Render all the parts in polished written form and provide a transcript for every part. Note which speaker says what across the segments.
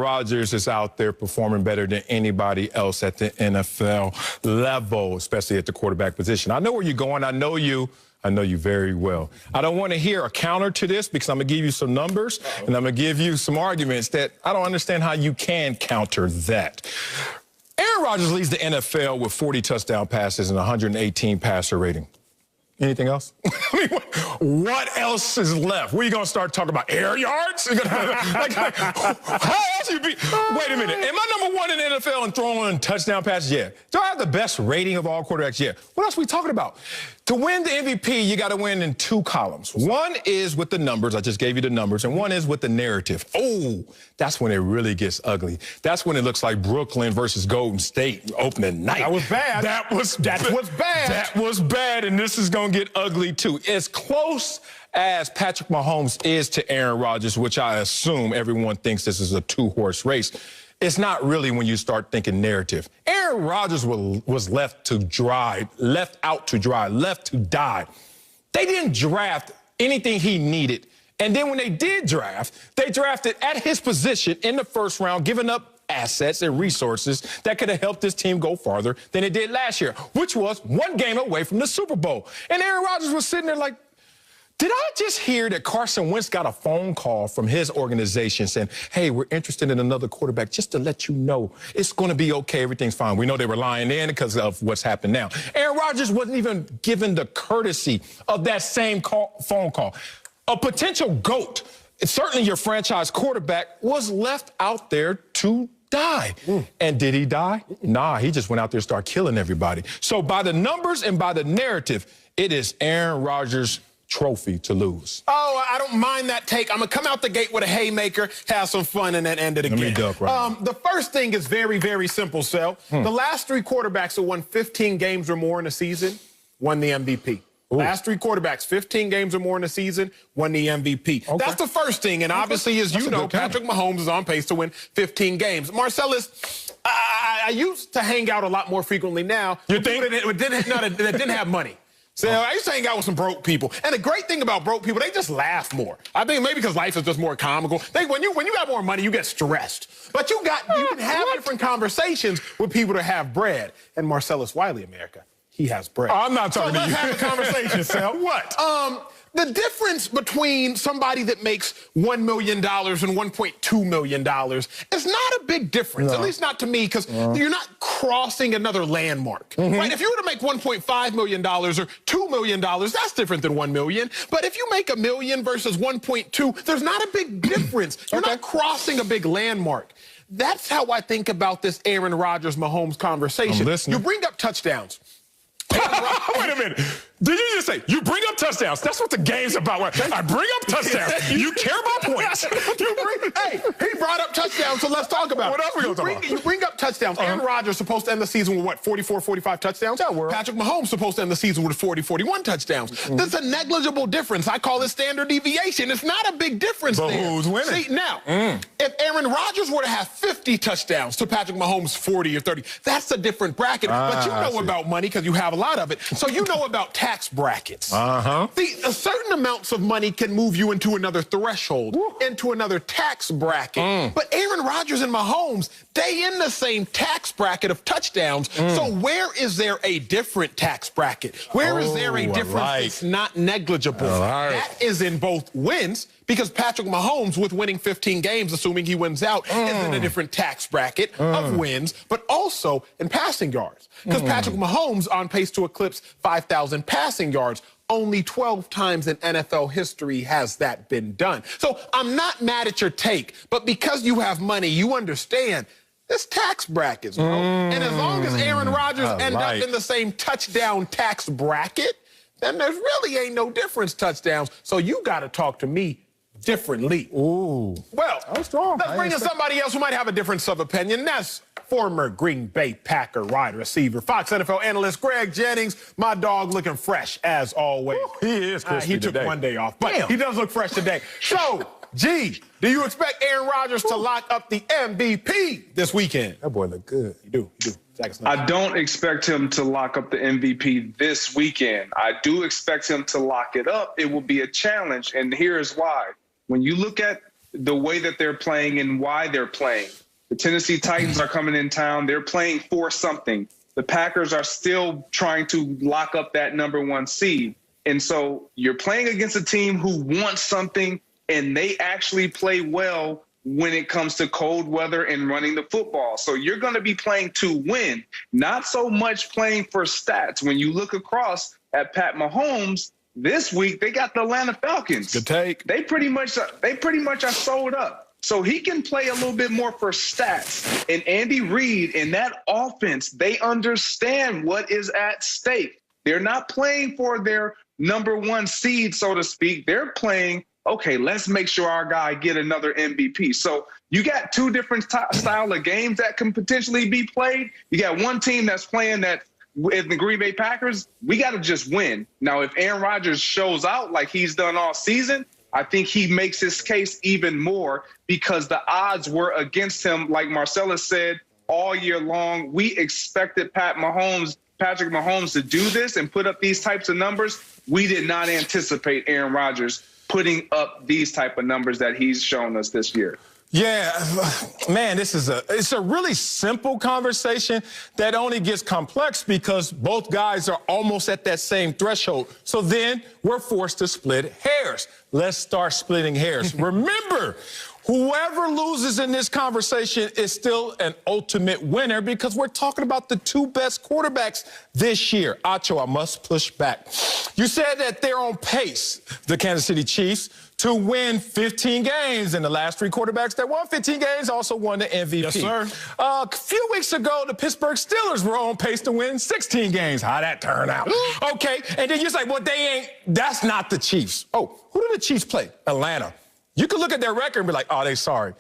Speaker 1: Rodgers is out there performing better than anybody else at the NFL level, especially at the quarterback position. I know where you're going. I know you very well. I don't want to hear a counter to this because I'm going to give you some numbers and I'm going to give you some arguments that I don't understand how you can counter that. Aaron Rodgers leads the NFL with 40 touchdown passes and 118 passer rating. Anything else? I mean, what else is left? What are you going to start talking about? Air yards? How else you be? Wait a minute. Am I number one in the NFL in throwing touchdown passes? Yeah. Do I have the best rating of all quarterbacks? Yeah. What else are we talking about? To win the MVP, you got to win in two columns. One is with the numbers. I just gave you the numbers. And one is with the narrative. Oh, that's when it really gets ugly. That's when it looks like Brooklyn versus Golden State opening night.
Speaker 2: That was bad.
Speaker 1: That was bad. That was bad, and this is going to get ugly, too. As close as Patrick Mahomes is to Aaron Rodgers, which I assume everyone thinks this is a two-horse race, it's not really when you start thinking narrative. Aaron Rodgers was left out to dry. They didn't draft anything he needed. And then when they did draft, they drafted at his position in the first round, giving up assets and resources that could have helped this team go farther than it did last year, which was one game away from the Super Bowl. And Aaron Rodgers was sitting there like, did I just hear that Carson Wentz got a phone call from his organization saying, hey, we're interested in another quarterback just to let you know it's going to be okay, everything's fine. We know they were lying in because of what's happened now. Aaron Rodgers wasn't even given the courtesy of that same phone call. A potential GOAT, certainly your franchise quarterback, was left out there to die. And did he die? Nah, he just went out there and started killing everybody. So by the numbers and by the narrative, it is Aaron Rodgers' trophy to lose.
Speaker 2: Oh, I don't mind that take. I'm going to come out the gate with a haymaker, have some fun, and then end it again.
Speaker 1: Let me duck right
Speaker 2: The first thing is very, very simple, Sel. The last three quarterbacks who won 15 games or more in a season won the MVP. Last three quarterbacks, 15 games or more in a season, won the MVP. Okay. That's the first thing, and obviously, as you know, Patrick Mahomes is on pace to win 15 games. Marcellus, I used to hang out a lot more frequently now.
Speaker 1: You think?
Speaker 2: That didn't have money. So I used to hang out with some broke people. And the great thing about broke people, they just laugh more. I think maybe because life is just more comical. When you got more money, you get stressed. But you can have different conversations with people that have bread. And Marcellus Wiley, America, he has bread.
Speaker 1: I'm not talking to you.
Speaker 2: Let's have a conversation, Sal.
Speaker 1: What?
Speaker 2: The difference between somebody that makes $1 million and $1.2 million is not a big difference, at least not to me, because you're not crossing another landmark, right? If you were to make $1.5 million or $2 million, that's different than $1 million. But if you make $1 million versus 1.2, there's not a big difference. You're not crossing a big landmark. That's how I think about this Aaron Rodgers-Mahomes conversation.
Speaker 1: I'm listening.
Speaker 2: You bring up touchdowns.
Speaker 1: Wait a minute. Did you just say, you bring up touchdowns? That's what the game's about. I bring up touchdowns. You care about points.
Speaker 2: Hey, he brought up touchdowns, so let's talk about it.
Speaker 1: What else are we going to talk about?
Speaker 2: You bring up touchdowns. Aaron Rodgers supposed to end the season with, what, 44, 45 touchdowns? Patrick Mahomes supposed to end the season with 40, 41 touchdowns. That's a negligible difference. I call it standard deviation. It's not a big difference
Speaker 1: but
Speaker 2: there.
Speaker 1: Who's winning?
Speaker 2: See, now, if Aaron Rodgers were to have 50 touchdowns to Patrick Mahomes' 40 or 30, that's a different bracket. But you know about money because you have a lot of it. So you know about tax brackets. See, certain amounts of money can move you into another threshold, into another tax bracket. But Aaron Rodgers and Mahomes, they in the same tax bracket of touchdowns. So where is there a different tax bracket? Where is there a difference that's not negligible? That is in both wins, because Patrick Mahomes, with winning 15 games, assuming he wins out, is in a different tax bracket of wins, but also in passing yards. Because Patrick Mahomes on pace to eclipse 5,000 passing yards. Only 12 times in NFL history has that been done. So I'm not mad at your take, but because you have money, you understand this tax brackets, bro. And as long as Aaron Rodgers end up in the same touchdown tax bracket, then there really ain't no difference touchdowns. So you got to talk to me differently. Well,
Speaker 1: that was strong.
Speaker 2: Let's bring in somebody else who might have a difference of opinion. That's former Green Bay Packer wide receiver, Fox NFL analyst Greg Jennings. My dog looking fresh as always.
Speaker 1: He is crispy
Speaker 2: He took
Speaker 1: today.
Speaker 2: one day off, but he does look fresh today. So, G, do you expect Aaron Rodgers to lock up the MVP this weekend?
Speaker 1: That boy look good.
Speaker 2: You do.
Speaker 3: I don't expect him to lock up the MVP this weekend. I do expect him to lock it up. It will be a challenge, and here's why. When you look at the way that they're playing and why they're playing. The Tennessee Titans are coming in town. They're playing for something. The Packers are still trying to lock up that #1 seed. And so you're playing against a team who wants something, and they actually play well when it comes to cold weather and running the football. So you're going to be playing to win, not so much playing for stats. When you look across at Pat Mahomes, this week they got the Atlanta Falcons.
Speaker 2: Good take.
Speaker 3: They pretty much are sold up. So he can play a little bit more for stats. And Andy Reid and that offense, they understand what is at stake. They're not playing for their #1 seed, so to speak. They're playing, okay, let's make sure our guy get another MVP. So you got two different style of games that can potentially be played. You got one team that's playing that with the Green Bay Packers, we got to just win. Now, if Aaron Rodgers shows out like he's done all season, I think he makes his case even more because the odds were against him, like Marcellus said, all year long. We expected Patrick Mahomes to do this and put up these types of numbers. We did not anticipate Aaron Rodgers putting up these type of numbers that he's shown us this year.
Speaker 1: Yeah, man, it's a really simple conversation that only gets complex because both guys are almost at that same threshold. So then we're forced to split hairs. Let's start splitting hairs. Remember, whoever loses in this conversation is still an ultimate winner because we're talking about the two best quarterbacks this year. Acho, I must push back. You said that they're on pace, the Kansas City Chiefs, to win 15 games, and the last 3 quarterbacks that won 15 games also won the MVP.
Speaker 2: Yes, sir.
Speaker 1: A few weeks ago, the Pittsburgh Steelers were on pace to win 16 games. How'd that turn out? Okay, and then you're like, well, that's not the Chiefs. Oh, who did the Chiefs play? Atlanta. You could look at their record and be like, oh, they sorry.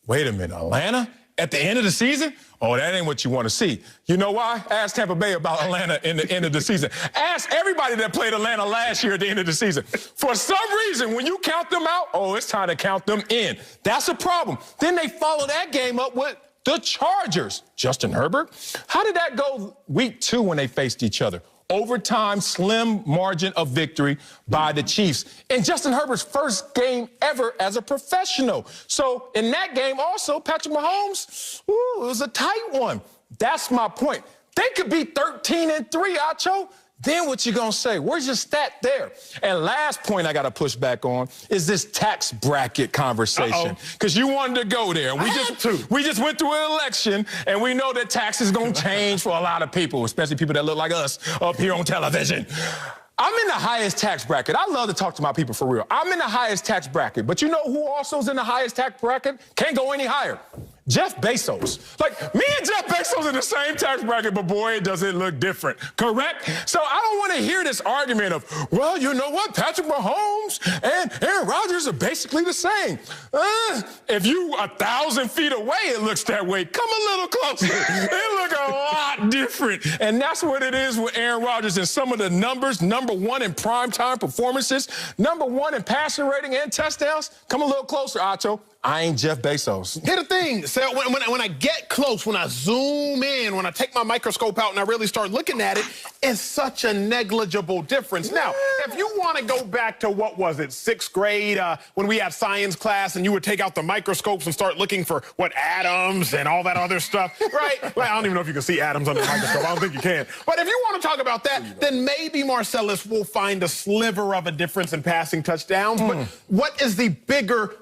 Speaker 1: Wait a minute, Atlanta? At the end of the season? Oh, that ain't what you want to see. You know why? Ask Tampa Bay about Atlanta in the end of the season. Ask everybody that played Atlanta last year at the end of the season. For some reason, when you count them out, oh, it's time to count them in. That's a problem. Then they follow that game up with the Chargers. Justin Herbert. How did that go week 2 when they faced each other? Overtime, slim margin of victory by the Chiefs. In Justin Herbert's first game ever as a professional. So in that game also, Patrick Mahomes, it was a tight one. That's my point. They could be 13-3, Acho. Then what you gonna say? Where's your stat there? And last point I gotta push back on is this tax bracket conversation. Because you wanted to go there. We just went through an election, and we know that taxes gonna change for a lot of people, especially people that look like us up here on television. I'm in the highest tax bracket. I love to talk to my people for real. I'm in the highest tax bracket. But you know who also is in the highest tax bracket? Can't go any higher. Jeff Bezos. Like, me and Jeff Bezos in the same tax bracket, but boy, it doesn't look different. Correct? So I don't want to hear this argument of, well, you know what? Patrick Mahomes and Aaron Rodgers are basically the same. If you 1,000 feet away, it looks that way. Come a little closer. It look a lot different. And that's what it is with Aaron Rodgers and some of the numbers. #1 in primetime performances, #1 in passing rating and touchdowns. Come a little closer, Acho. I ain't Jeff Bezos.
Speaker 2: Here's the thing. So when I get close, when I zoom in, when I take my microscope out and I really start looking at it, it's such a negligible difference. Now, if you want to go back to, what was it, 6th grade, when we had science class and you would take out the microscopes and start looking for, atoms and all that other stuff, right? Well, I don't even know if you can see atoms under the microscope. I don't think you can. But if you want to talk about that, then maybe Marcellus will find a sliver of a difference in passing touchdowns. But what is the bigger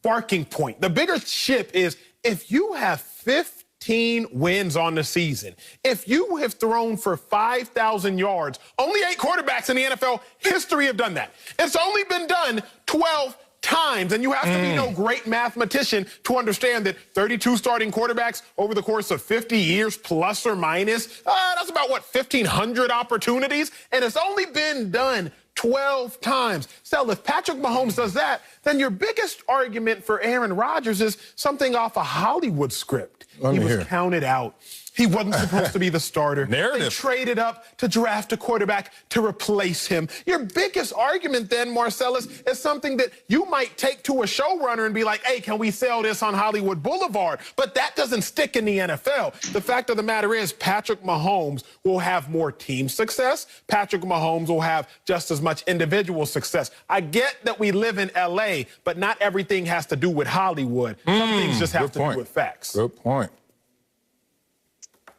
Speaker 2: barking point? The bigger chip is if you have 15 wins on the season, if you have thrown for 5,000 yards, only 8 quarterbacks in the NFL history have done that. It's only been done 12 times, and you have to be no great mathematician to understand that 32 starting quarterbacks over the course of 50 years, plus or minus, that's about, 1,500 opportunities, and it's only been done 12 times. So if Patrick Mahomes does that, then your biggest argument for Aaron Rodgers is something off a Hollywood script. He was counted out. He wasn't supposed to be the starter.
Speaker 1: Narrative.
Speaker 2: They traded up to draft a quarterback to replace him. Your biggest argument then, Marcellus, is something that you might take to a showrunner and be like, hey, can we sell this on Hollywood Boulevard? But that doesn't stick in the NFL. The fact of the matter is Patrick Mahomes will have more team success. Patrick Mahomes will have just as much individual success. I get that we live in LA, play, but not everything has to do with Hollywood. Some things just have to do with facts.
Speaker 1: Good point.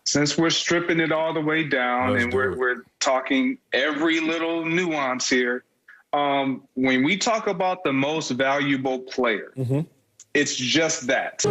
Speaker 3: Since we're stripping it all the way down and we're talking every little nuance here, when we talk about the most valuable player, it's just that.